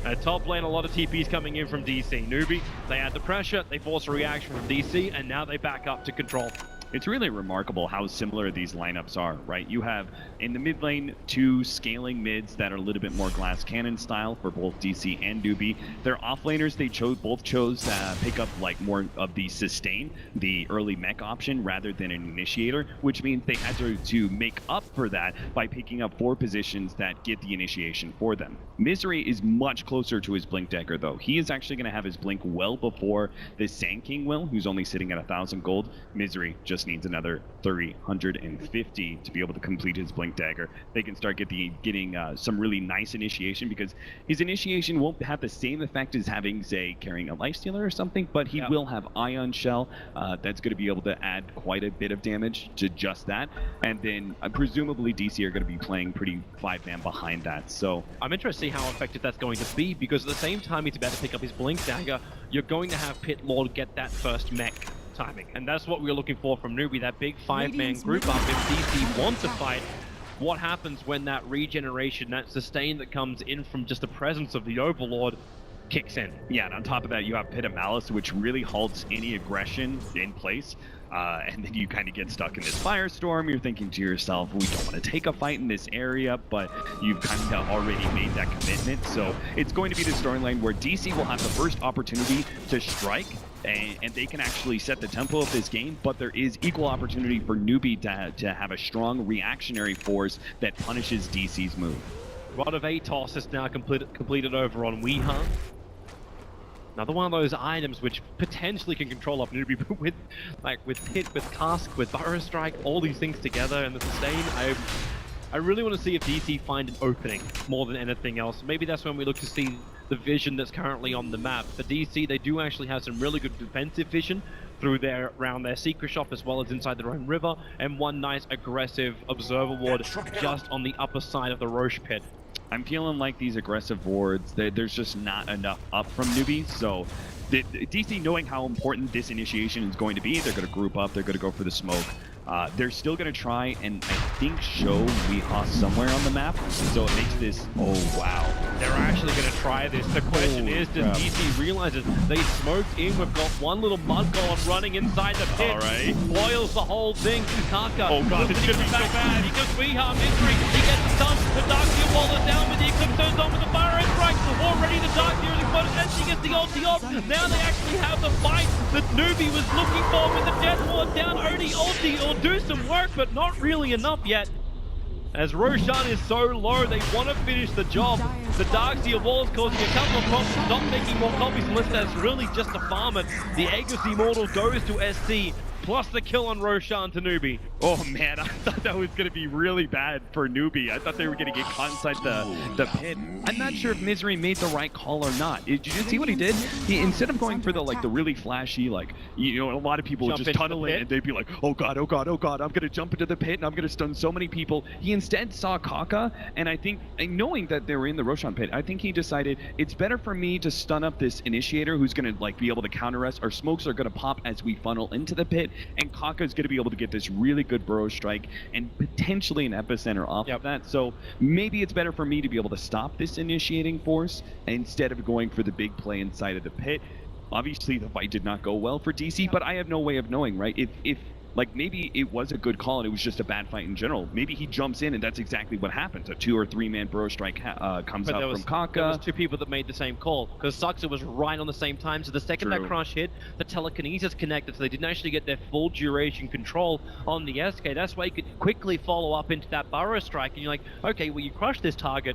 Speaker 6: At top lane, a lot of TPs coming in from DC. NEWBIE, they add the pressure, they force a reaction from DC, and now they back up to control.
Speaker 7: It's really remarkable how similar these lineups are, right? You have, in the mid lane, 2 scaling mids that are a little bit more glass cannon style for both DC and NEWBIE. Their offlaners, they both chose to pick up like more of the sustain, the early mech option, rather than an initiator, which means they had to make up for that by picking up 4 positions that get the initiation for them. Misery is much closer to his Blink Dagger, though. He is actually going to have his Blink well before the Sand King will, who's only sitting at 1,000 gold. Misery just just needs another 350 to be able to complete his Blink Dagger. They can start getting some really nice initiation, because his initiation won't have the same effect as having, say, carrying a Lifestealer or something, but he will have Ion Shell. That's going to be able to add quite a bit of damage to just that. And then presumably DC are going to be playing pretty 5-man behind that. So
Speaker 6: I'm interested to see how effective that's going to be, because at the same time he's about to pick up his Blink Dagger, you're going to have Pit Lord get that first mech timing. And that's what we're looking for from NEWBIE, that big 5-man group up. If DC want to fight, what happens when that regeneration, that sustain that comes in from just the presence of the Overlord kicks in?
Speaker 7: Yeah, and on top of that, you have Pit of Malice, which really halts any aggression in place. And then you kind of get stuck in this firestorm. You're thinking to yourself, we don't want to take a fight in this area, but you've kind of already made that commitment. So it's going to be the storyline where DC will have the first opportunity to strike, and they can actually set the tempo of this game, but there is equal opportunity for NEWBIE to have a strong reactionary force that punishes DC's move.
Speaker 6: Rod of Atos is now completed over on Weeha. Another one of those items which potentially can control up NEWBIE, but with Pit, with Cask, with Burrow Strike, all these things together and the sustain, I really want to see if DC find an opening more than anything else. Maybe that's when we look to see the vision that's currently on the map. For DC, they do actually have some really good defensive vision around their secret shop, as well as inside their own river, and one nice aggressive observer ward just on the upper side of the Roche pit.
Speaker 7: I'm feeling like these aggressive wards, there's just not enough up from NEWBIE, so DC, knowing how important this initiation is going to be, they're going to group up, they're going to go for the smoke. They're still going to try and, I think, show Weeha somewhere on the map, so it makes this, oh wow.
Speaker 6: They're actually going to try this. The question is, does DC realize it? They smoked in, we've got one little mud golem running inside the pit.
Speaker 7: Alright.
Speaker 6: Boils the whole thing. Kaka.
Speaker 7: Oh god, it's going to be so bad.
Speaker 6: He goes Weeha, Misery. He gets stunned. The Dark Seer wall is down with the Eclipse turns on with the Fire Strike. Already the Dark Seer is exploded and she gets the ulti off. Now they actually have the fight that NEWBIE was looking for with the Death Ward down. Only ulti will do some work, but not really enough yet. As Roshan is so low, they want to finish the job. The Darkseer wall is causing a couple of problems, not making more copies unless that's really just a farm it. The Aegis Immortal goes to SC, plus the kill on Roshan to NEWBIE.
Speaker 7: Oh man, I thought that was going to be really bad for NEWBIE. I thought they were going to get caught inside the pit. I'm not sure if Misery made the right call or not. Did you see what he did? He, instead of going for the really flashy, a lot of people would just tunnel in and they'd be like, oh god, oh god, oh god, I'm going to jump into the pit and I'm going to stun so many people. He instead saw Kaka, and I think, knowing that they were in the Roshan pit, I think he decided it's better for me to stun up this initiator who's going to be able to counter us. Our smokes are going to pop as we funnel into the pit, and Kaka is going to be able to get this really good burrow strike and potentially an epicenter off of that. So maybe it's better for me to be able to stop this initiating force instead of going for the big play inside of the pit. Obviously the fight did not go well for DC, but I have no way of knowing, right? If maybe it was a good call and it was just a bad fight in general. Maybe he jumps in and that's exactly what happens. A 2 or 3 man burrow strike comes out from Kaka.
Speaker 6: There was 2 people that made the same call, because Suxa was right on the same time. So the second that crush hit, the telekinesis connected, so they didn't actually get their full duration control on the SK. That's why you could quickly follow up into that burrow strike, and you're like, okay, well you crushed this target,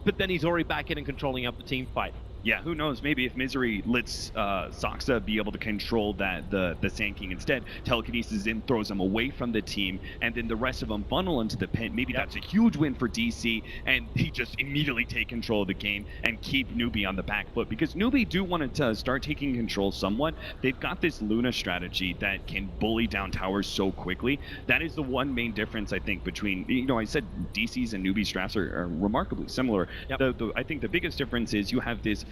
Speaker 6: but then he's already back in and controlling up the team fight.
Speaker 7: Yeah, who knows? Maybe if Misery lets Soxa be able to control the Sand King instead, telekinesis in, throws him away from the team, and then the rest of them funnel into the pit. Maybe that's a huge win for DC, and he just immediately take control of the game and keep NEWBIE on the back foot, because NEWBIE do want to start taking control somewhat. They've got this Luna strategy that can bully down towers so quickly. That is the one main difference, I think, between, I said DC's and NEWBIE strats are remarkably similar. I think the biggest difference is you have this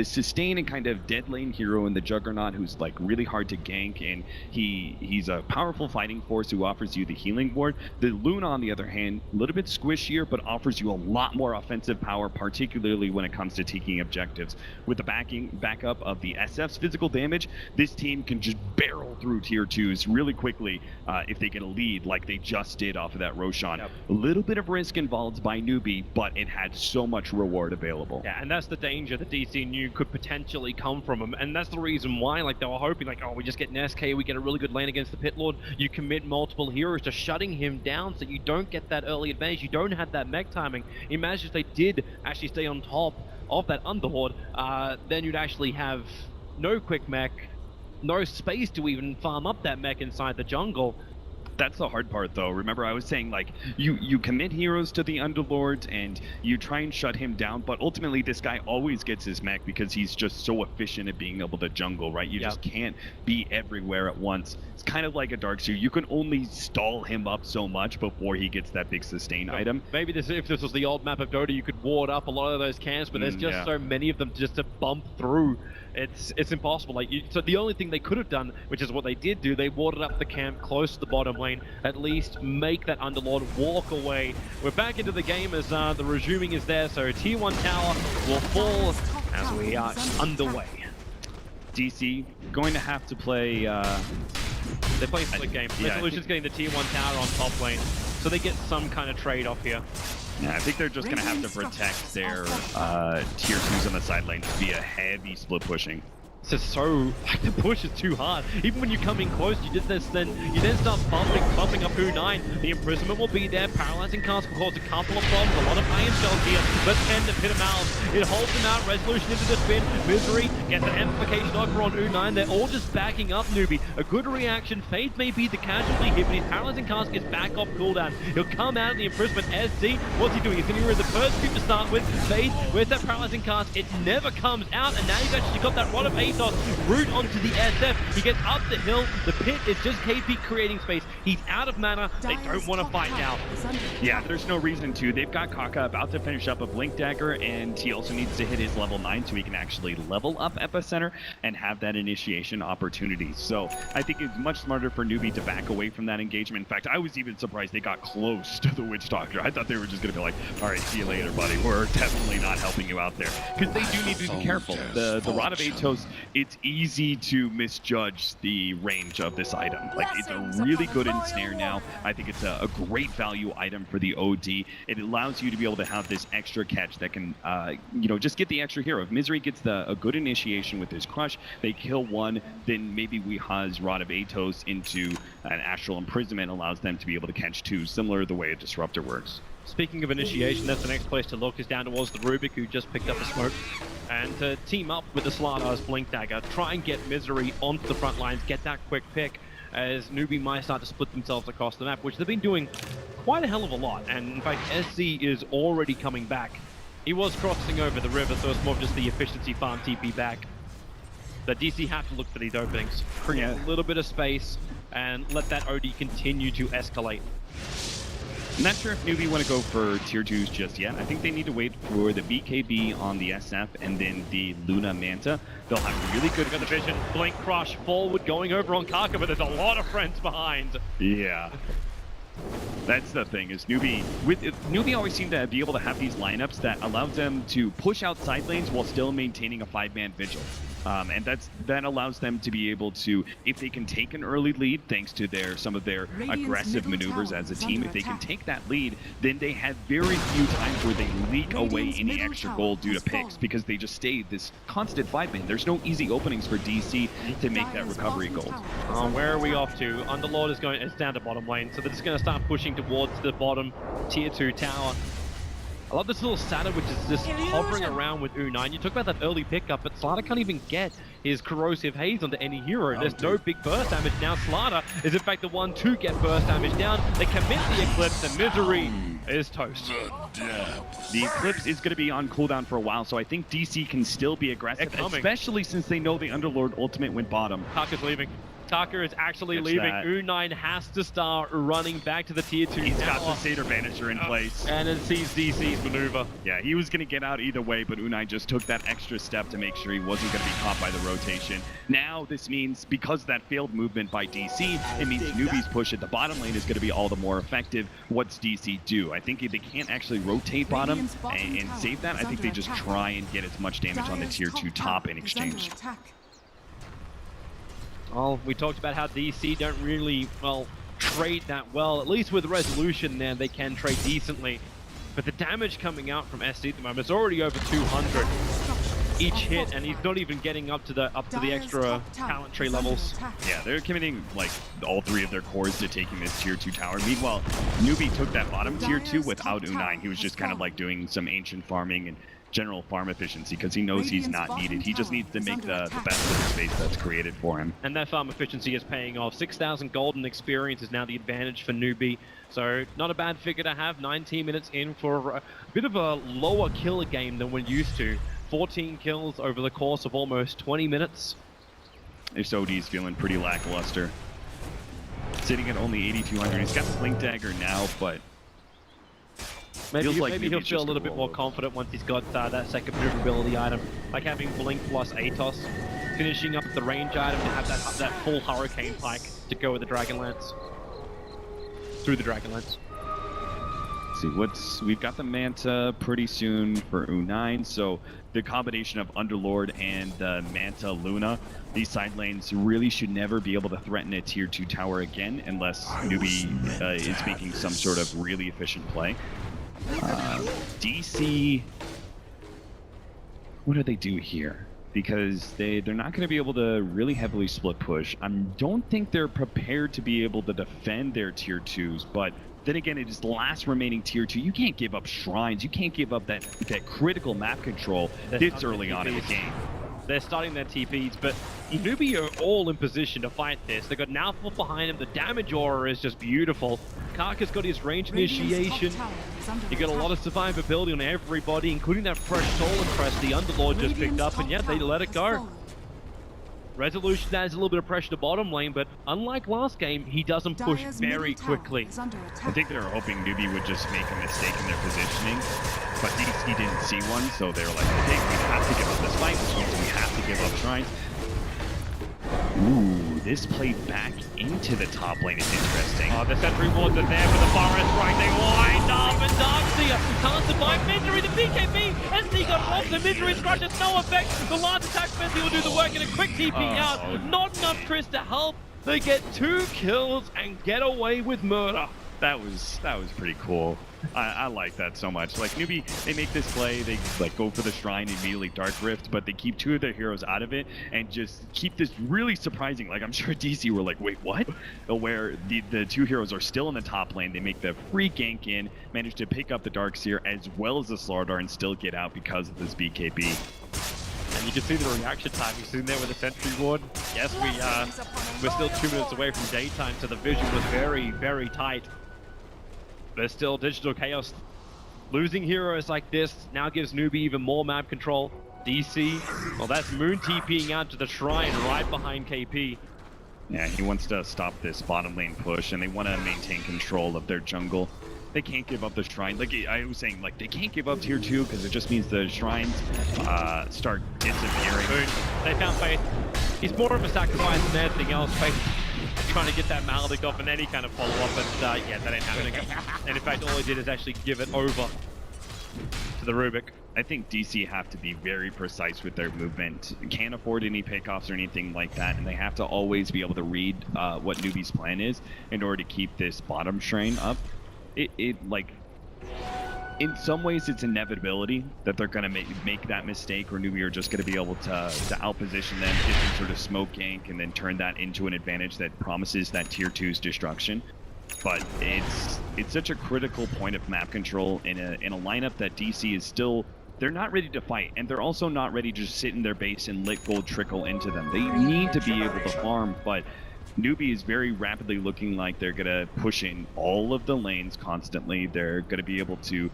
Speaker 7: sustain and kind of dead lane hero in the Juggernaut who's really hard to gank, and he's a powerful fighting force who offers you the healing ward. The Luna, on the other hand, a little bit squishier, but offers you a lot more offensive power, particularly when it comes to taking objectives. With the backup of the SF's physical damage, this team can just barrel through tier 2s really quickly if they get a lead like they just did off of that Roshan. A little bit of risk involved by NEWBIE, but it had so much reward available.
Speaker 6: Yeah, and that's the danger that DC knew could potentially come from him, and that's the reason why they were hoping oh, we just get an SK, we get a really good lane against the Pit Lord, you commit multiple heroes to shutting him down so you don't get that early advantage, you don't have that mech timing. Imagine if they did actually stay on top of that Underlord, then you'd actually have no quick mech, no space to even farm up that mech inside the jungle.
Speaker 7: That's the hard part, though. Remember, I was saying, like, you commit heroes to the Underlord and you try and shut him down, but ultimately this guy always gets his mech because he's just so efficient at being able to jungle, right? You just can't be everywhere at once. It's kind of like a Darkseer. You can only stall him up so much before he gets that big sustain item.
Speaker 6: Maybe if this was the old map of Dota, you could ward up a lot of those camps, but there's just so many of them just to bump through. It's impossible. So the only thing they could have done, which is what they did do, they warded up the camp close to the bottom lane, at least make that Underlord walk away. We're back into the game as the resuming is there, so Tier 1 tower will fall as we are underway.
Speaker 7: DC going to have to play...
Speaker 6: They're playing split game. Resolution's getting the Tier 1 tower on top lane, so they get some kind of trade-off here.
Speaker 7: Yeah, I think they're just going to have to protect their tier 2s on the side lane via heavy split pushing.
Speaker 6: This is so, like, the push is too hard. Even when you come in close, you then start bumping up U9. The imprisonment will be there. Paralyzing cast will cause a couple of problems. A lot of iron shells here. But 10 to pit him out. It holds him out. Resolution into the spin. Misery gets an amplification over on U9. They're all just backing up NEWBIE. A good reaction. Fade may be the casualty here, but his paralyzing cast is back off cooldown. He'll come out of the imprisonment. SC, what's he doing? He's going to be the first creep to start with. Fade, where's that paralyzing cast? It never comes out, and now you've actually got that Rod of Ethos route onto the SF. He gets up the hill. The pit is just KP creating space. He's out of mana. They don't want to fight now.
Speaker 7: Yeah, there's no reason to. They've got Kaka about to finish up a Blink Dagger, and he also needs to hit his level 9 so he can actually level up Epicenter and have that initiation opportunity. So I think it's much smarter for NEWBIE to back away from that engagement. In fact, I was even surprised they got close to the Witch Doctor. I thought they were just going to be like, all right, see you later, buddy. We're definitely not helping you out there. Because they do need to be careful. The Rod of Atos, it's easy to misjudge the range of this item. Like, it's a really good ensnare now. I think it's a great value item for the OD. It allows you to be able to have this extra catch that can, you know, just get the extra hero. If Misery gets a good initiation with his Crush, they kill one, then maybe Weeha's Rod of Atos into an Astral Imprisonment allows them to be able to catch two, similar to the way a Disruptor works.
Speaker 6: Speaking of initiation, that's the next place to look, is down towards the Rubik, who just picked up a smoke. And to team up with the Sladar's Blink Dagger, try and get Misery onto the front lines, get that quick pick, as NEWBIE might start to split themselves across the map, which they've been doing quite a hell of a lot. And in fact, SC is already coming back. He was crossing over the river, so it's more of just the efficiency farm TP back. But DC have to look for these openings, create a little bit of space, and let that OD continue to escalate.
Speaker 7: I'm not sure if NEWBIE want to go for tier 2s just yet. I think they need to wait for the BKB on the SF and then the Luna Manta. They'll have really good...
Speaker 6: Got the vision, Blink Crush forward, going over on Kaka, but there's a lot of friends behind.
Speaker 7: Yeah. That's the thing, is NEWBIE always seem to be able to have these lineups that allow them to push out side lanes while still maintaining a 5-man vigil. And that allows them to be able to, if they can take an early lead, thanks to some of their aggressive maneuvers as a team, if they can take that lead, then they have very few times where they leak away any extra gold due to picks, because they just stay this constant 5-man. There's no easy openings for DC to make that recovery gold.
Speaker 6: Where are we off to? Underlord is down to bottom lane, so they're just going to start pushing towards the bottom tier 2 tower. I love this little Sata, which is just hovering around with U9. You talk about that early pickup, but Slaughter can't even get his Corrosive Haze onto any hero. There's no big burst damage. Now Slaughter is in fact the one to get burst damage down. They commit the Eclipse, and Misery is toast.
Speaker 7: The Eclipse is going to be on cooldown for a while, so I think DC can still be aggressive, especially since they know the Underlord ultimate went bottom.
Speaker 6: Kaka's leaving. Taka is actually leaving. U9 has to start running back to the tier 2
Speaker 7: He's got the Satyr Vanisher in place.
Speaker 6: And it sees DC's maneuver.
Speaker 7: Yeah, he was going to get out either way, but U9 just took that extra step to make sure he wasn't going to be caught by the rotation. Now this means, because of that failed movement by DC, it means NEWBIE's push at the bottom lane is going to be all the more effective. What's DC do? I think if they can't actually rotate bottom and save that, I think they just try and get as much damage on the tier 2 top in exchange.
Speaker 6: Well, we talked about how DC don't really, well, trade that well. At least with Resolution there, they can trade decently. But the damage coming out from SC at the moment is already over 200 each hit, and he's not even getting up to the extra talent tree levels.
Speaker 7: Yeah, they're committing like all 3 of their cores to taking this tier 2 tower. Meanwhile, NEWBIE took that bottom tier 2 without U9. He was just kind of like doing some ancient farming and general farm efficiency because he knows he's not needed. He just needs to make the best of the space that's created for him.
Speaker 6: And that farm efficiency is paying off. 6,000 golden experience is now the advantage for NEWBIE. So not a bad figure to have. 19 minutes in for a bit of a lower killer game than we're used to. 14 kills over the course of almost 20 minutes.
Speaker 7: This OD's feeling pretty lackluster. Sitting at only 8,200. He's got the Blink Dagger now, but
Speaker 6: maybe
Speaker 7: like
Speaker 6: he'll
Speaker 7: NEWBIE's
Speaker 6: feel a
Speaker 7: just
Speaker 6: little
Speaker 7: gonna
Speaker 6: bit more
Speaker 7: roll
Speaker 6: confident once he's got that second maneuverability item. Like having Blink plus Atos, finishing up the range item to have that full Hurricane Pike to go with the Dragonlance. Through the Dragonlance.
Speaker 7: See we've got the Manta pretty soon for U9, so the combination of Underlord and Manta Luna, these side lanes really should never be able to threaten a tier 2 tower again unless NEWBIE is making some sort of really efficient play. DC, what do they do here? Because they're not going to be able to really heavily split push. I don't think they're prepared to be able to defend their tier 2s, but then again, it is the last remaining tier 2. You can't give up shrines. You can't give up that critical map control this early on in the game.
Speaker 6: They're starting their TPs, but NEWBIE are all in position to fight this. They've got an Alpha behind him. The damage aura is just beautiful. Karka's got his range initiation. You got a lot of survivability on everybody, including that fresh soul impress the Underlord just picked up, and yeah, they let it go. Resolution adds a little bit of pressure to bottom lane, but unlike last game, he doesn't push very quickly.
Speaker 7: I think they were hoping NEWBIE would just make a mistake in their positioning, but DC didn't see one, so they were like, okay, we have to give up this fight, which means we have to give up shrines. Ooh, this play back into the top lane is interesting.
Speaker 6: Oh, the sentry wards are there for the forest right. They wind up, and Darkseer can't survive Misery. The BKB, SD got robbed. The Misery Scratch has no effect. The last attack Misery will do the work in a quick TP out. Not enough Triss to help. They get 2 kills and get away with murder.
Speaker 7: That was pretty cool. I like that so much. Like NEWBIE, they make this play, they like go for the shrine immediately Dark Rift, but they keep 2 of their heroes out of it and just keep this really surprising. Like I'm sure DC were like, wait, what? Where the 2 heroes are still in the top lane. They make the free gank in, manage to pick up the Darkseer as well as the Slardar and still get out because of this BKB.
Speaker 6: And you can see the reaction time. He's sitting there with a sentry ward. Yes, we're still 2 minutes away from daytime, so the vision was very, very tight. But still, Digital Chaos losing heroes like this now gives NEWBIE even more map control. DC, well, that's Moon TPing out to the shrine right behind KP.
Speaker 7: Yeah, he wants to stop this bottom lane push, and they want to maintain control of their jungle. They can't give up the shrine. Like I was saying, like they can't give up tier 2 because it just means the shrines start disappearing.
Speaker 6: Moon, they found Faith. He's more of a sacrifice than anything else. Faith trying to get that Maledict off in any kind of follow-up, and yeah, that ain't happening. And in fact, all he did is actually give it over to the Rubik.
Speaker 7: I think DC have to be very precise with their movement. Can't afford any pickoffs or anything like that, and they have to always be able to read what NEWBIE's plan is in order to keep this bottom shrine up. Like, in some ways, it's inevitability that they're going to make that mistake, or NEWBIE are just going to be able to outposition them, get some sort of smoke gank, and then turn that into an advantage that promises that tier 2's destruction. But it's such a critical point of map control in a lineup that DC is still, they're not ready to fight, and they're also not ready to just sit in their base and let gold trickle into them. They need to be able to farm, but NEWBIE is very rapidly looking like they're going to push in all of the lanes constantly. They're going to be able to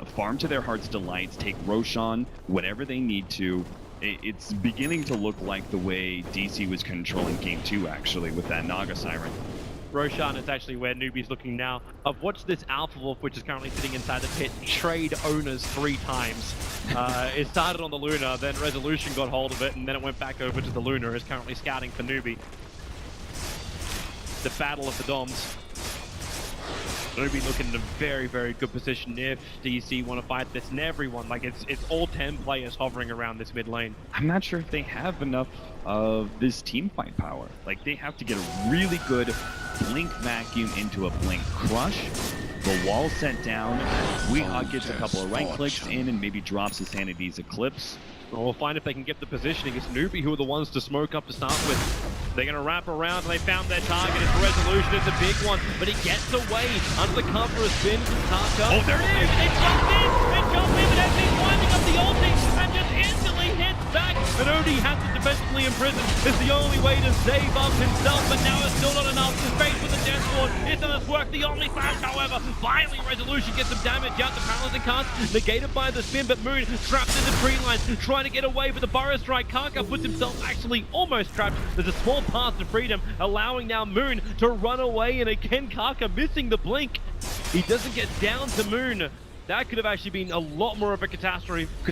Speaker 7: farm to their heart's delights, take Roshan, whatever they need to. It's beginning to look like the way DC was controlling Game 2, actually, with that Naga Siren.
Speaker 6: Roshan is actually where NEWBIE's looking now. I've watched this Alpha Wolf, which is currently sitting inside the pit, trade owners 3 times. It started on the Luna, then Resolution got hold of it, and then it went back over to the Luna. It's currently scouting for NEWBIE. The battle of the Doms. NEWBIE looking in a very, very good position if DC want to fight this, and everyone, like it's all 10 players hovering around this mid lane.
Speaker 7: I'm not sure if they have enough of this team fight power. Like they have to get a really good blink vacuum into a blink crush. The wall sent down. Weehawk gets a couple of right clicks in and maybe drops his Sanity's Eclipse.
Speaker 6: Well, we'll find if they can get the positioning. It's NEWBIE who are the ones to smoke up to start with. They're going to wrap around, and they found their target. It's Resolution. It's a big one, but he gets away under the cover of spin from Karka.
Speaker 7: Oh, there it is!
Speaker 6: They jump in, but as he's winding up the ulti, imprisoned is the only way to save up himself, but now it's still not enough. Face with the Death Sword, it doesn't work. The only flash, however, finally Resolution gets some damage out. The paralyzing cast negated by the spin, but Moon trapped in the tree line, trying to get away with the Burrow Strike. Kaka puts himself actually almost trapped. There's a small path to freedom, allowing now Moon to run away, and again Kaka missing the blink. He doesn't get down to Moon. That could have actually been a lot more of a catastrophe for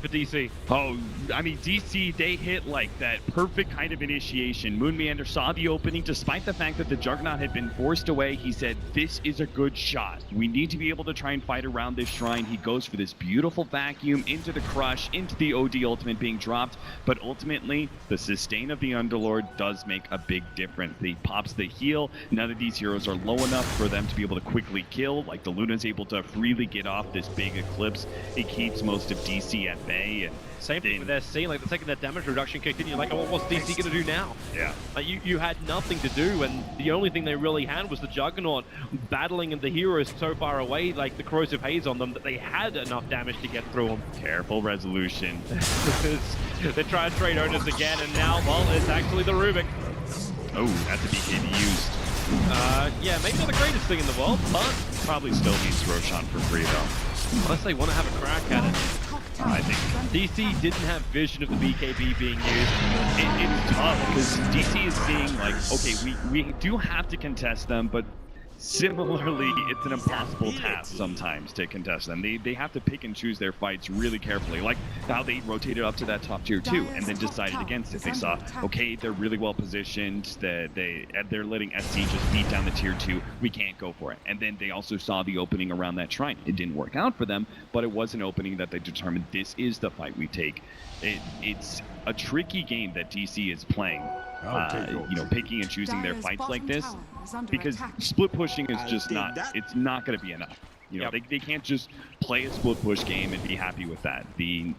Speaker 6: DC.
Speaker 7: Oh, I mean, DC, they hit like that perfect kind of initiation. Moon Meander saw the opening. Despite the fact that the Juggernaut had been forced away, he said, this is a good shot. We need to be able to try and fight around this shrine. He goes for this beautiful vacuum into the crush, into the OD ultimate being dropped. But ultimately, the sustain of the Underlord does make a big difference. He pops the heal. None of these heroes are low enough for them to be able to quickly kill. Like the Luna's able to freely get off this big eclipse. It keeps most of DC at bay, and
Speaker 6: same thing with their scene. Like the second that damage reduction kicked in, you're like, oh, what's DC gonna do now?
Speaker 7: Yeah.
Speaker 6: Like you had nothing to do, and the only thing they really had was the Juggernaut battling, and the heroes so far away, like the corrosive haze on them, that they had enough damage to get through them.
Speaker 7: Careful, Resolution.
Speaker 6: They try to trade owners again, and now, well, it's actually the Rubik.
Speaker 7: Oh, that's a BKB used.
Speaker 6: Yeah, maybe not the greatest thing in the world, but
Speaker 7: probably still needs Roshan for free though.
Speaker 6: unless they want to have a crack at it.
Speaker 7: I think
Speaker 6: DC didn't have vision of the BKB being used.
Speaker 7: it's tough because DC is seeing like, okay, we do have to contest them, but similarly, it's an impossible task sometimes to contest them. They have to pick and choose their fights really carefully, like how they rotated up to that top tier 2 and then decided against it. They saw, okay, they're really well positioned, that they're letting SC just beat down the tier 2, we can't go for it. And then they also saw the opening around that shrine. It didn't work out for them, but it was an opening that they determined this is the fight we take. It's a tricky game that DC is playing. You know, picking and choosing their fights like this, because split pushing is just it's not going to be enough. You know, they can't just play a split push game and be happy with that. The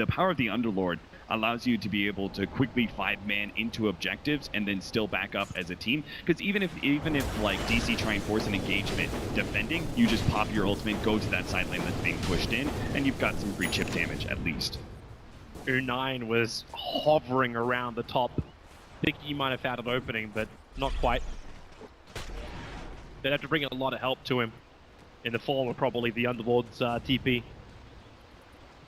Speaker 7: power of the Underlord allows you to be able to quickly 5-man into objectives and then still back up as a team. Because even if like DC try and force an engagement defending, you just pop your ultimate, go to that side lane that's being pushed in, and you've got some free chip damage at least.
Speaker 6: U9 was hovering around the top. Think he might have found an opening, but not quite. They'd have to bring a lot of help to him in the form of probably the Underlord's TP.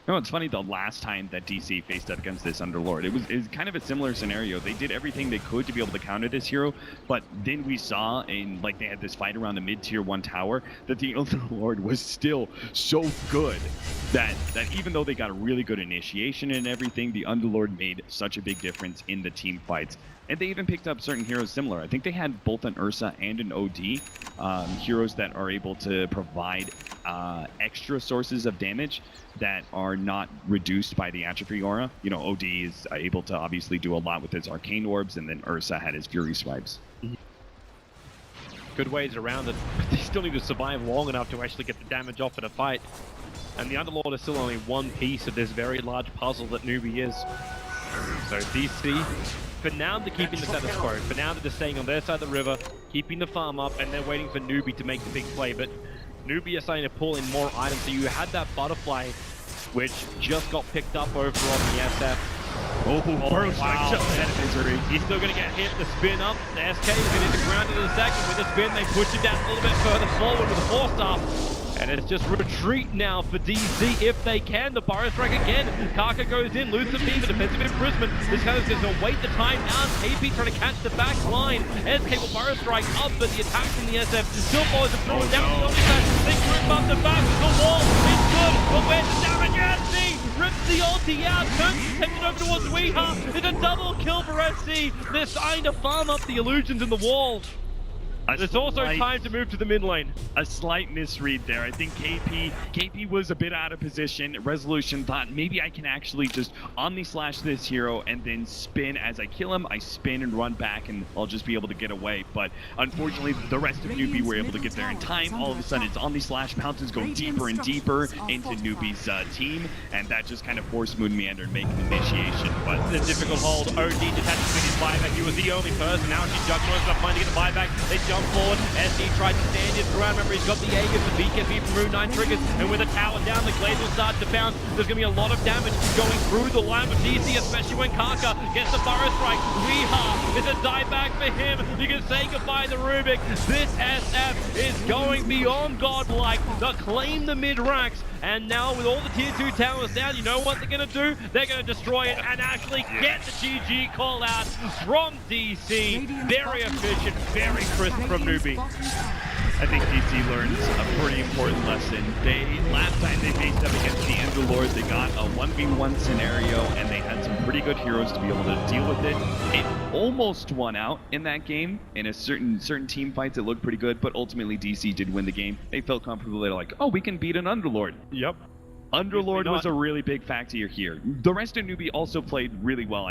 Speaker 7: No, it's funny, the last time that DC faced up against this Underlord, it was kind of a similar scenario. They did everything they could to be able to counter this hero, but then we saw, like they had this fight around the mid-tier 1 tower, that the Underlord was still so good that even though they got a really good initiation and everything, the Underlord made such a big difference in the team fights. And they even picked up certain heroes similar. I think they had both an Ursa and an OD, heroes that are able to provide extra sources of damage that are not reduced by the atrophy aura. You know, OD is able to obviously do a lot with his arcane orbs, and then Ursa had his fury swipes.
Speaker 6: Good ways around it, but they still need to survive long enough to actually get the damage off in a fight. And the Underlord is still only one piece of this very large puzzle that NEWBIE is. So DC, for now they're keeping the status quo. For now they're just staying on their side of the river, keeping the farm up, and they're waiting for NEWBIE to make the big play. But NEWBIE are starting to pull in more items. So you had that butterfly, which just got picked up over on the SF.
Speaker 7: Oh,
Speaker 6: wow.
Speaker 7: Misery.
Speaker 6: He's still going to get hit. The spin up. The SK is going to hit the ground in a second. With the spin, they push him down a little bit further forward with the 4-star. And it's just retreat now for DC if they can. The Burrow Strike again. Kaka goes in, loses the beam, defensive imprisonment. This guy is going to wait the time down. KP trying to catch the back line. SK will Burrow Strike up, but the attack from the SF still follows the through. Down the only side. They group up the back. The wall is good, but where's the damage? SC rips the ulti out, turns his attention over towards Weeha. It's a double kill for SC. They're starting to farm up the illusions in the wall. It's also time to move to the mid lane.
Speaker 7: A slight misread there. I think KP was a bit out of position. Resolution thought maybe I can actually just omni-slash this hero and then spin. As I kill him, I spin and run back and I'll just be able to get away. But unfortunately, the rest of NEWBIE were able to get there in time. All of a sudden, it's omni-slash. Pounces go deeper and deeper into NEWBIE's team, and that just kind of forced Moon Meander to make an initiation. But
Speaker 6: it's a difficult hold. OD detached with his buyback. He was the only person. Now she's Juggernaut's enough time to get the buyback. They don't jump forward. SD tried to stand his ground. Remember, he's got the Aegis, the BKB from Rune 9 triggers, and with a tower down, the Glaze will start to bounce. There's going to be a lot of damage going through the line for DC, especially when Kaka gets the Burrow Strike. Weeha is a dieback for him. You can say goodbye to Rubik. This SF is going beyond godlike to claim the mid-racks. And now with all the tier 2 towers down, you know what they're going to do? They're going to destroy it and actually get the GG call out from DC. Very efficient, very crisp from NEWBIE.
Speaker 7: I think DC learns a pretty important lesson. Last time they faced up against the Underlord, they got a 1v1 scenario and they had some pretty good heroes to be able to deal with it. It almost won out in that game. In a certain team fights, it looked pretty good, but ultimately DC did win the game. They felt comfortable. They're like, oh, we can beat an Underlord.
Speaker 6: Yep.
Speaker 7: Underlord was a really big factor here. The rest of NEWBIE also played really well.